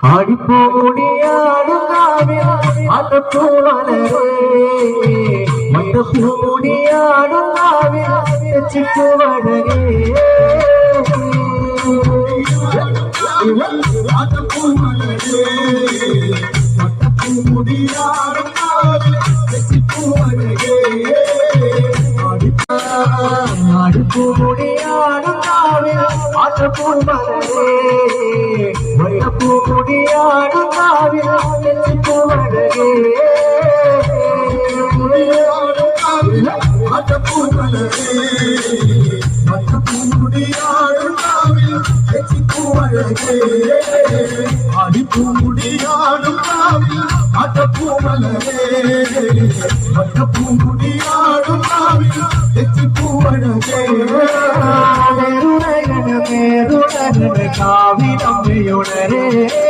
ആടിപ്പൂടിയാടും കാവിൽ അതപ്പൂവലരേ മട്ടപ്പൂടിയാടും കാവിൽ ചിക്കുവടരേ അതപ്പൂവലരേ മട്ടപ്പൂടിയാടും കാവിൽ ചിക്കുവടരേ ആടിപ്പൂടിയാടും കാവിൽ അതപ്പൂവലരേ മട്ടപ്പൂടിയാടും കാവിൽ ചിക്കുവടരേ അടിപ്പൂടിയാടും കാവിൽ അതപ്പൂവലരേ മട്ടപ്പൂടിയാടും കാവിൽ ചിക്കുവടരേ കാവിലമ്മയുണരേ